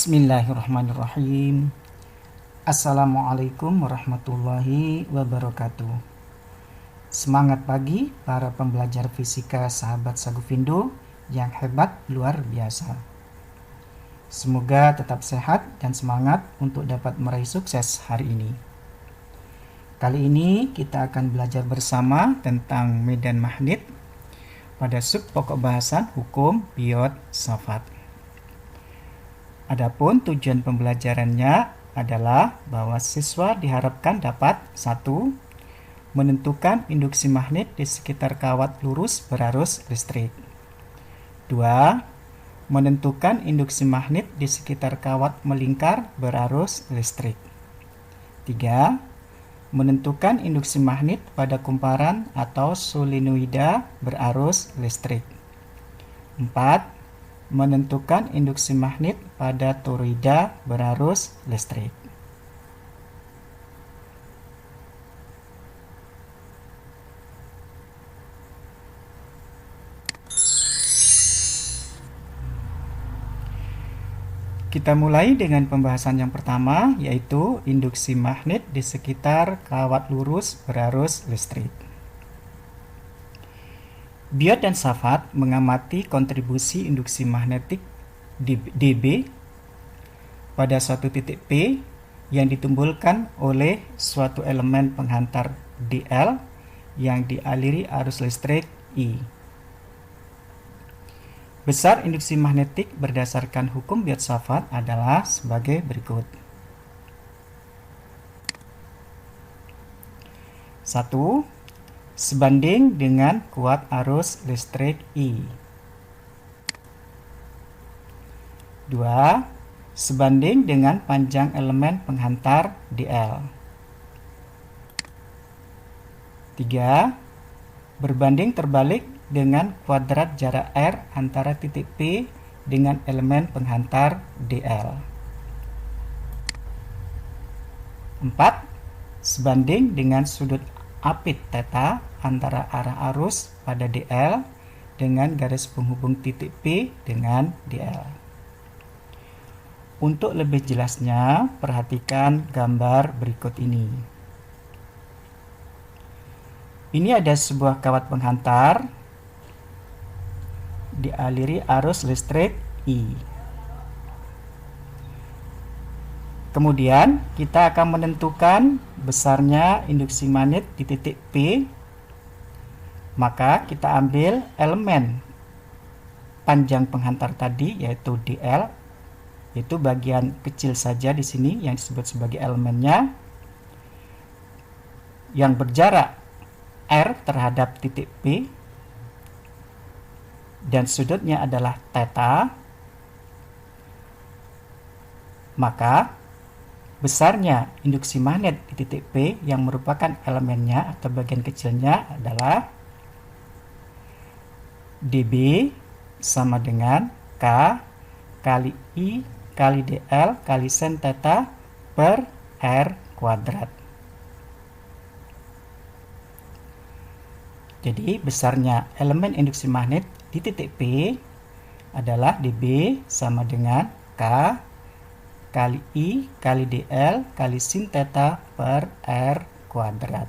Bismillahirrahmanirrahim. Assalamualaikum warahmatullahi wabarakatuh. Semangat pagi para pembelajar fisika sahabat Sagufindo yang hebat luar biasa. Semoga tetap sehat dan semangat untuk dapat meraih sukses hari ini. Kali ini kita akan belajar bersama tentang medan magnet pada sub pokok bahasan hukum Biot Safat. Adapun tujuan pembelajarannya adalah bahwa siswa diharapkan dapat 1. Menentukan induksi magnet di sekitar kawat lurus berarus listrik. 2. Menentukan induksi magnet di sekitar kawat melingkar berarus listrik. 3. Menentukan induksi magnet pada kumparan atau solenoida berarus listrik. 4. Menentukan induksi magnet pada toroida berarus listrik. Kita mulai dengan pembahasan yang pertama, yaitu induksi magnet di sekitar kawat lurus berarus listrik. Biot dan Safat mengamati kontribusi induksi magnetik dB pada suatu titik P yang ditimbulkan oleh suatu elemen penghantar dl yang dialiri arus listrik I. Besar induksi magnetik berdasarkan hukum Biot Safat adalah sebagai berikut. 1. Sebanding dengan kuat arus listrik I. 2. Sebanding dengan panjang elemen penghantar dl. 3. Berbanding terbalik dengan kuadrat jarak R antara titik P dengan elemen penghantar dl. 4. Sebanding dengan sudut apit θ antara arah arus pada dl dengan garis penghubung titik P dengan dl. Untuk lebih jelasnya, perhatikan gambar berikut ini. Ini ada sebuah kawat penghantar dialiri arus listrik I. Kemudian kita akan menentukan besarnya induksi magnet di titik P. Maka kita ambil elemen panjang penghantar tadi, yaitu dl, yaitu bagian kecil saja di sini yang disebut sebagai elemennya, yang berjarak R terhadap titik P dan sudutnya adalah θ. Maka besarnya induksi magnet di titik P yang merupakan elemennya atau bagian kecilnya adalah dB sama dengan K kali I kali dl kali sin θ per R kuadrat. Jadi besarnya elemen induksi magnet di titik P adalah dB sama dengan K kali I kali dl kali sin θ per R kuadrat.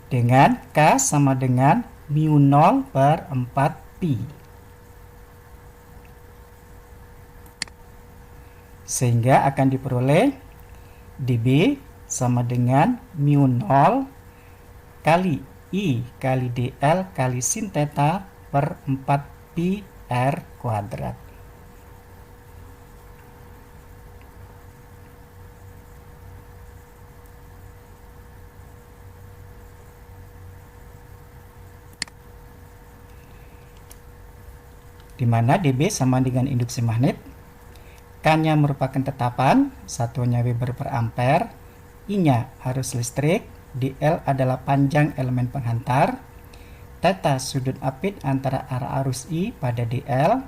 Dengan K sama dengan μ0 per 4pi. Sehingga akan diperoleh dB sama dengan μ0 kali I kali dl kali sin θ per 4pi R kuadrat. Di mana dB sama dengan induksi magnet, K-nya merupakan tetapan, satuannya Weber per ampere, I-nya arus listrik, dl adalah panjang elemen penghantar, θ sudut apit antara arah arus I pada dl,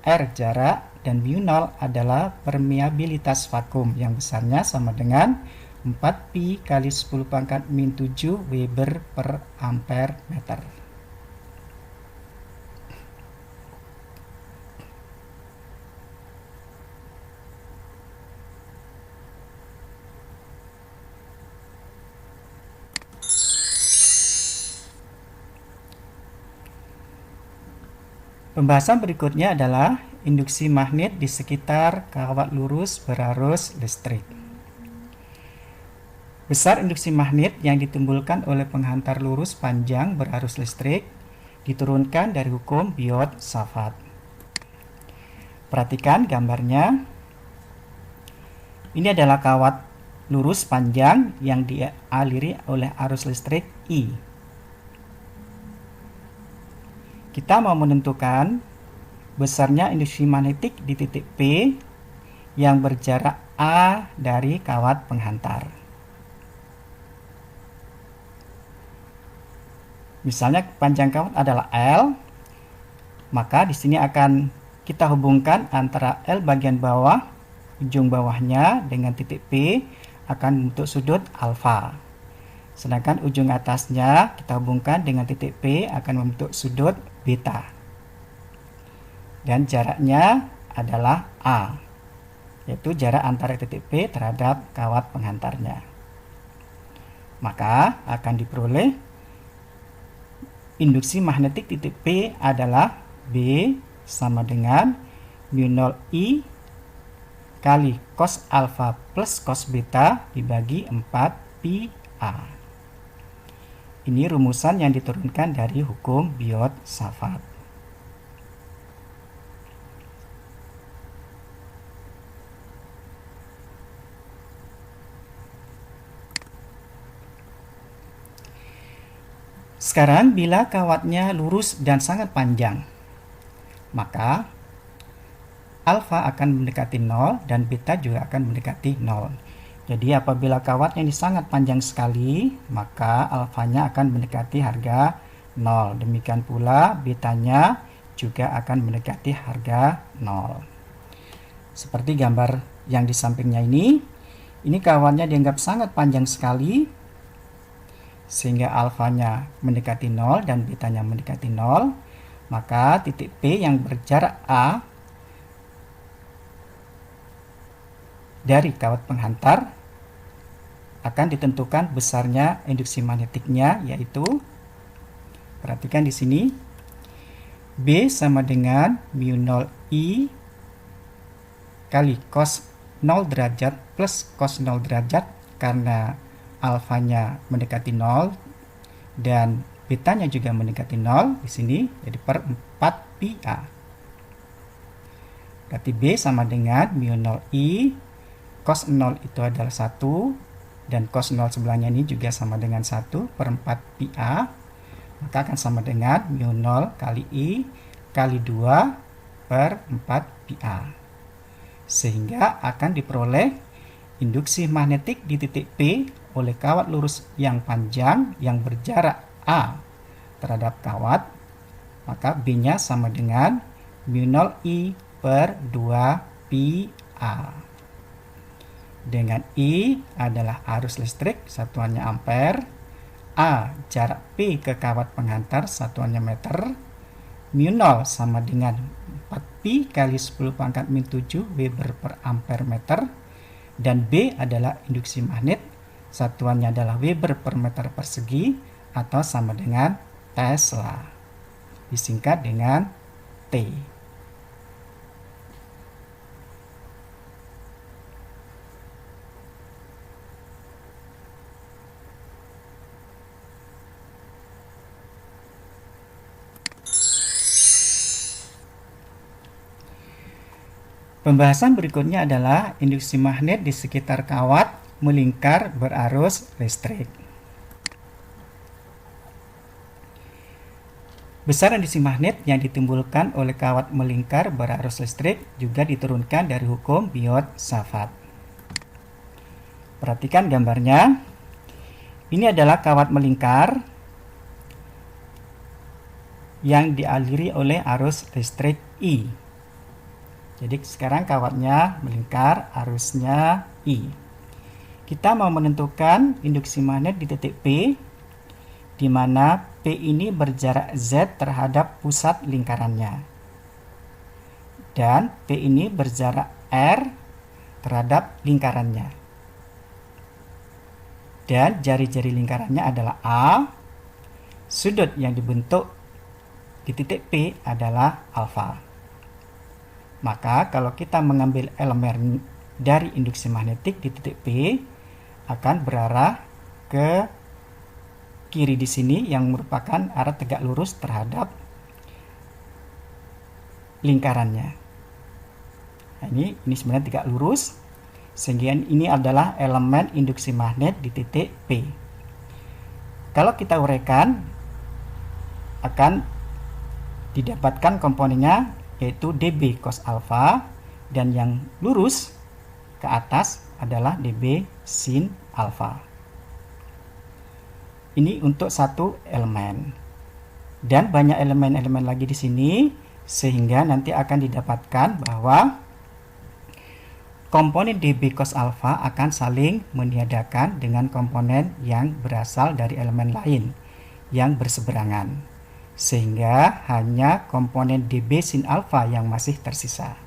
R jarak, dan μ0 adalah permeabilitas vakum yang besarnya sama dengan 4pi kali 10 pangkat min 7 Weber per ampere meter. Pembahasan berikutnya adalah induksi magnet di sekitar kawat lurus berarus listrik. Besar induksi magnet yang ditimbulkan oleh penghantar lurus panjang berarus listrik diturunkan dari hukum Biot-Savart. Perhatikan gambarnya. Ini adalah kawat lurus panjang yang dialiri oleh arus listrik I. Kita mau menentukan besarnya induksi magnetik di titik P yang berjarak A dari kawat penghantar. Misalnya panjang kawat adalah L, maka di sini akan kita hubungkan antara L bagian bawah, ujung bawahnya dengan titik P akan membentuk sudut alfa. Sedangkan ujung atasnya kita hubungkan dengan titik P akan membentuk sudut beta. Dan jaraknya adalah A, yaitu jarak antara titik P terhadap kawat penghantarnya. Maka akan diperoleh induksi magnetik titik P adalah B sama dengan mu0 I kali cos alfa plus cos beta dibagi 4 pi A. Ini rumusan yang diturunkan dari hukum Biot-Savart. Sekarang bila kawatnya lurus dan sangat panjang, maka alfa akan mendekati 0 dan beta juga akan mendekati 0. Jadi apabila kawatnya ini sangat panjang sekali, maka alfanya akan mendekati harga 0. Demikian pula betanya juga akan mendekati harga 0. Seperti gambar yang di sampingnya ini kawatnya dianggap sangat panjang sekali, sehingga alfanya mendekati 0 dan betanya mendekati 0. Maka titik P yang berjarak A dari kawat penghantar akan ditentukan besarnya induksi magnetiknya, yaitu perhatikan di sini B sama dengan mu0 I kali cos 0 derajat plus cos 0 derajat karena alfanya mendekati 0 dan betanya juga mendekati 0 di sini, jadi per 4 pi A. Berarti B sama dengan mu0 I cos 0 itu adalah 1 dan cos 0 sebelahnya ini juga sama dengan 1 per 4 pi A, maka akan sama dengan mu0 kali I kali 2 per 4 pi A, sehingga akan diperoleh induksi magnetik di titik P oleh kawat lurus yang panjang yang berjarak A terhadap kawat, maka B-nya sama dengan mu0 I per 2 pi A. Dengan I adalah arus listrik, satuannya ampere, A jarak P ke kawat penghantar, satuannya meter, mu0 sama dengan 4 pi kali 10 pangkat min 7 Weber per ampere meter, dan B adalah induksi magnet, satuannya adalah Weber per meter persegi atau sama dengan Tesla, disingkat dengan T. Pembahasan berikutnya adalah induksi magnet di sekitar kawat melingkar berarus listrik. Besar induksi magnet yang ditimbulkan oleh kawat melingkar berarus listrik juga diturunkan dari hukum Biot-Savart. Perhatikan gambarnya. Ini adalah kawat melingkar yang dialiri oleh arus listrik I. Jadi sekarang kawatnya melingkar, arusnya I. Kita mau menentukan induksi magnet di titik P, di mana P ini berjarak Z terhadap pusat lingkarannya. Dan P ini berjarak R terhadap lingkarannya. Dan jari-jari lingkarannya adalah A. Sudut yang dibentuk di titik P adalah alfa. Maka kalau kita mengambil elemen dari induksi magnetik di titik P akan berarah ke kiri di sini yang merupakan arah tegak lurus terhadap lingkarannya. Nah, ini sebenarnya tegak lurus, sehingga ini adalah elemen induksi magnet di titik P. Kalau kita uraikan akan didapatkan komponennya yaitu dB cos alfa, dan yang lurus ke atas adalah dB sin alfa. Ini untuk satu elemen, dan banyak elemen-elemen lagi di sini, sehingga nanti akan didapatkan bahwa komponen dB cos alfa akan saling meniadakan dengan komponen yang berasal dari elemen lain yang berseberangan, sehingga hanya komponen dB sin alfa yang masih tersisa.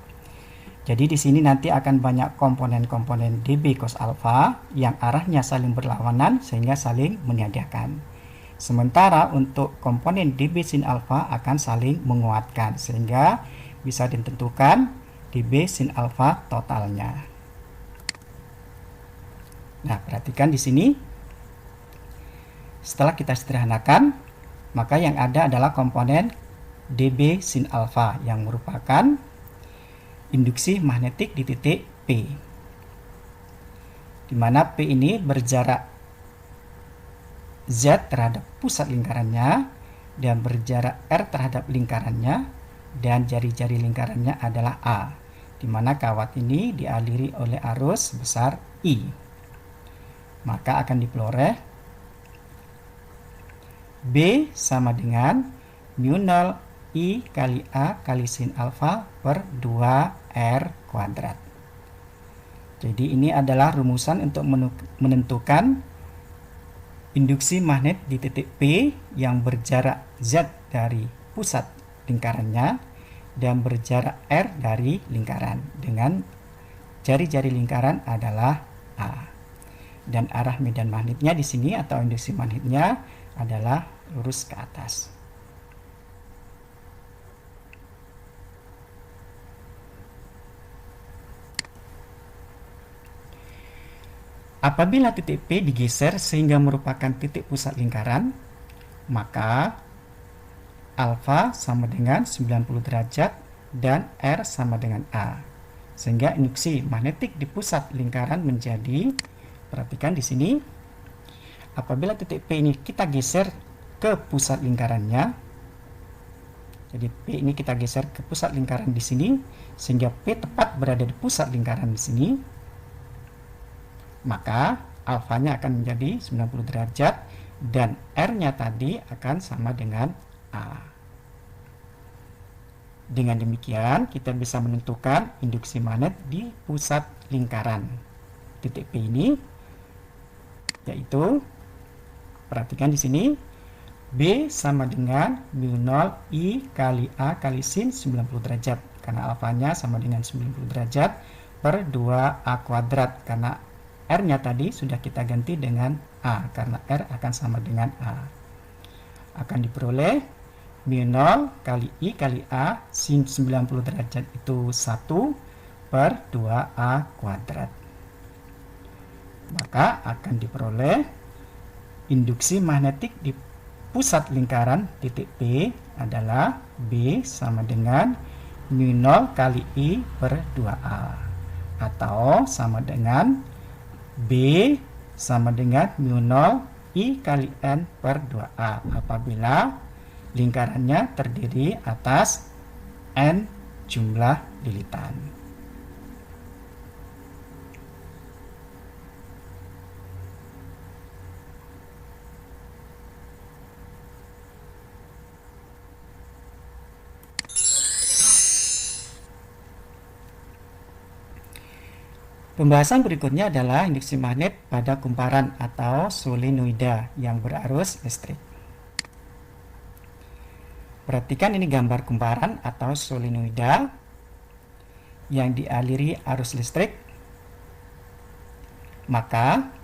Jadi di sini nanti akan banyak komponen-komponen dB cos alfa yang arahnya saling berlawanan sehingga saling meniadakan. Sementara untuk komponen dB sin alfa akan saling menguatkan sehingga bisa ditentukan dB sin alfa totalnya. Nah, perhatikan di sini. Setelah kita sederhanakan, maka yang ada adalah komponen dB sin alfa yang merupakan induksi magnetik di titik P, di mana P ini berjarak Z terhadap pusat lingkarannya dan berjarak R terhadap lingkarannya, dan jari-jari lingkarannya adalah A, di mana kawat ini dialiri oleh arus sebesar I. Maka akan diperoleh B sama dengan mu 0 I kali A kali sin alfa per 2R kuadrat. Jadi ini adalah rumusan untuk menentukan induksi magnet di titik P yang berjarak Z dari pusat lingkarannya dan berjarak R dari lingkaran, dengan jari-jari lingkaran adalah A. Dan arah medan magnetnya di sini atau induksi magnetnya adalah lurus ke atas. Apabila titik P digeser sehingga merupakan titik pusat lingkaran, maka alfa sama dengan 90 derajat dan R sama dengan A. Sehingga induksi magnetik di pusat lingkaran menjadi, perhatikan di sini, apabila titik P ini kita geser ke pusat lingkarannya, jadi P ini kita geser ke pusat lingkaran di sini, sehingga P tepat berada di pusat lingkaran di sini, maka alfanya akan menjadi 90 derajat dan R-nya tadi akan sama dengan A. Dengan demikian kita bisa menentukan induksi magnet di pusat lingkaran titik P ini, yaitu, perhatikan di sini, B sama dengan mu 0 I kali A kali sin 90 derajat, karena alfanya sama dengan 90 derajat, per 2A kuadrat, karena R-nya tadi sudah kita ganti dengan A, karena R akan sama dengan A. Akan diperoleh mu 0 kali I kali A sin 90 derajat itu 1 per 2A kuadrat. Maka akan diperoleh induksi magnetik di pusat lingkaran titik P adalah B sama dengan mu 0 kali I per 2A, atau sama dengan B sama dengan mu 0 I kali N per 2A apabila lingkarannya terdiri atas N jumlah lilitan. Pembahasan berikutnya adalah induksi magnet pada kumparan atau solenoida yang berarus listrik. Perhatikan ini gambar kumparan atau solenoida yang dialiri arus listrik. Maka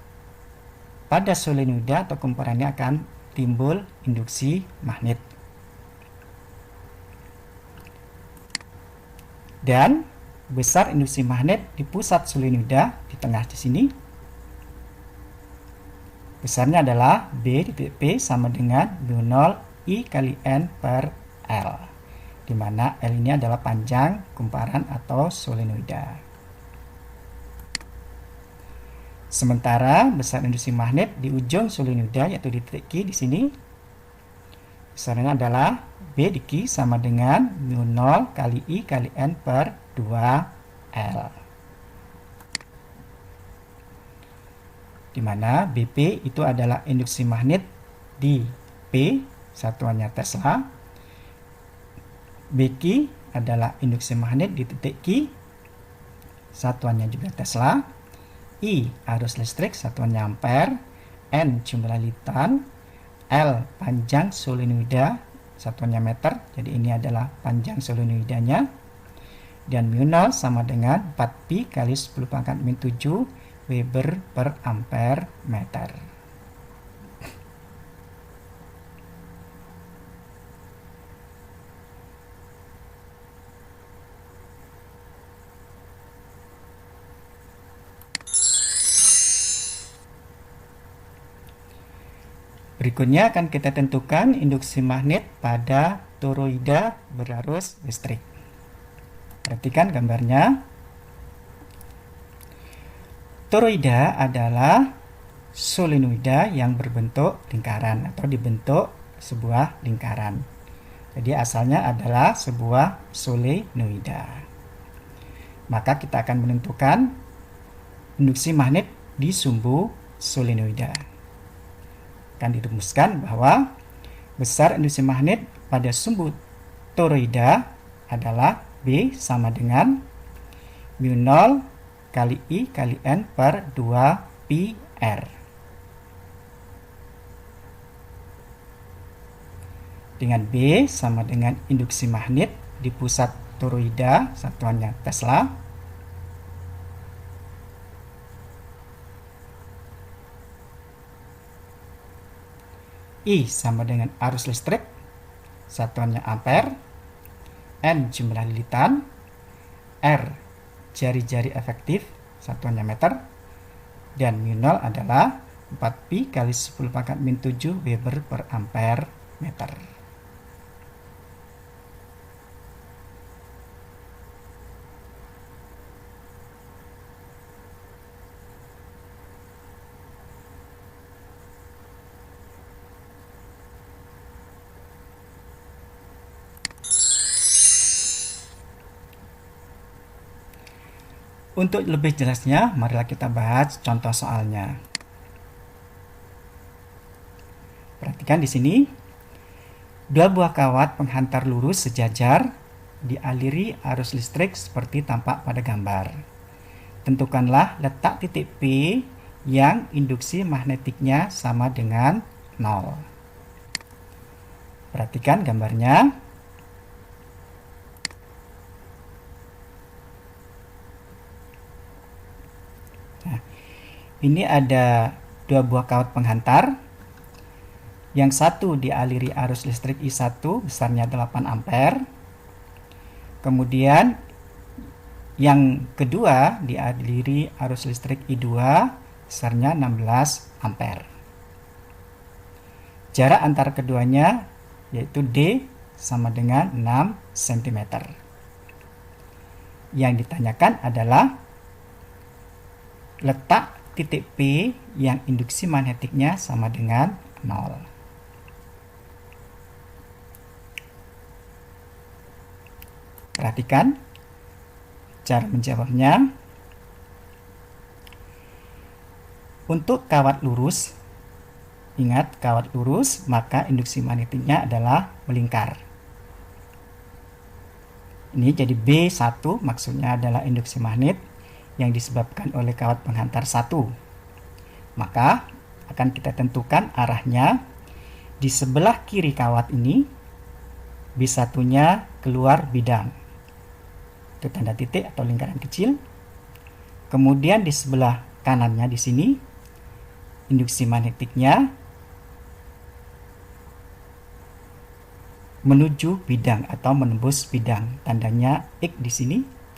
pada solenoida atau kumparannya akan timbul induksi magnet. Dan besar induksi magnet di pusat solenoida di tengah di sini. Besarnya adalah B titik P sama dengan mu0 I kali N per L, di mana L ini adalah panjang kumparan atau solenoida. Sementara besar induksi magnet di ujung solenoida yaitu di titik Q di sini, besarnya adalah B di Q sama dengan mu0 kali I kali N per 2L. Di mana BP itu adalah induksi magnet di P, satuannya Tesla. BQ adalah induksi magnet di titik Q, satuannya juga Tesla. I arus listrik, satuannya ampere. N jumlah litan. L panjang solenoida, satuannya meter. Jadi ini adalah panjang solenoidanya. Dan mu0 sama dengan 4pi kali 10⁻⁷ Weber per ampere meter. Berikutnya akan kita tentukan induksi magnet pada toroida berarus listrik. Perhatikan gambarnya. Toroida adalah solenoida yang berbentuk lingkaran atau dibentuk sebuah lingkaran. Jadi asalnya adalah sebuah solenoida. Maka kita akan menentukan induksi magnet di sumbu solenoida. Akan dirumuskan bahwa besar induksi magnet pada sumbu toroida adalah B sama dengan mu0 kali I kali N per 2pi R. Dengan B sama dengan induksi magnet di pusat toroida, satuannya Tesla. I sama dengan arus listrik, satuannya ampere. N jumlah lilitan. R jari-jari efektif, satuannya meter. Dan mu0 adalah 4pi kali 10⁻⁷ Weber per ampere meter. Untuk lebih jelasnya, marilah kita bahas contoh soalnya. Perhatikan di sini, dua buah kawat penghantar lurus sejajar dialiri arus listrik seperti tampak pada gambar. Tentukanlah letak titik P yang induksi magnetiknya sama dengan 0. Perhatikan gambarnya. Ini ada dua buah kawat penghantar. Yang satu dialiri arus listrik I1 besarnya 8 ampere. Kemudian yang kedua dialiri arus listrik I2 besarnya 16 ampere. Jarak antara keduanya yaitu D sama dengan 6 cm. Yang ditanyakan adalah letak titik P yang induksi magnetiknya sama dengan 0. Perhatikan cara menjawabnya. Untuk kawat lurus, ingat kawat lurus, maka induksi magnetiknya adalah melingkar. Ini jadi B1 maksudnya adalah induksi magnet yang disebabkan oleh kawat penghantar 1. Maka akan kita tentukan arahnya. Di sebelah kiri kawat ini B1-nya keluar bidang. Itu tanda titik atau lingkaran kecil. Kemudian di sebelah kanannya di sini induksi magnetiknya menuju bidang atau menembus bidang. Tandanya X di sini.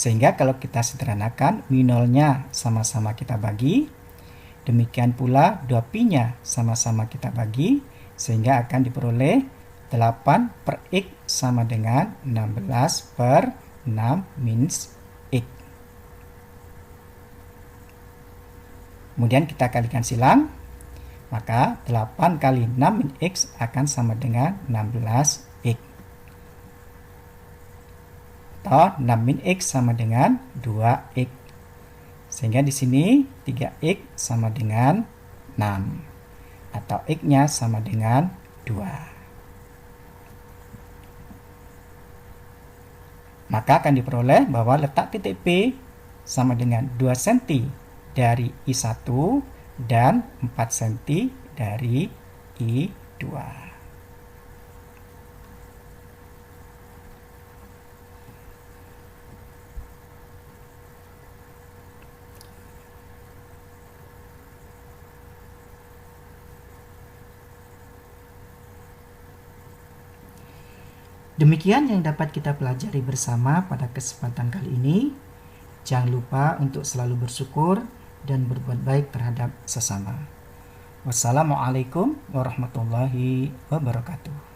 Sehingga kalau kita sederhanakan, minolnya sama-sama kita bagi, demikian pula 2pi-nya sama-sama kita bagi, sehingga akan diperoleh 8 per X sama dengan 16 per 6 min X. Kemudian kita kalikan silang, maka 8 kali 6 min X akan sama dengan 16X. Atau 6 min X sama dengan 2X. Sehingga di sini 3X sama dengan 6. Atau X-nya sama dengan 2. Maka akan diperoleh bahwa letak titik P sama dengan 2 cm dari I1 dan 4 cm dari I2. Demikian yang dapat kita pelajari bersama pada kesempatan kali ini. Jangan lupa untuk selalu bersyukur dan berbuat baik terhadap sesama. Wassalamualaikum warahmatullahi wabarakatuh.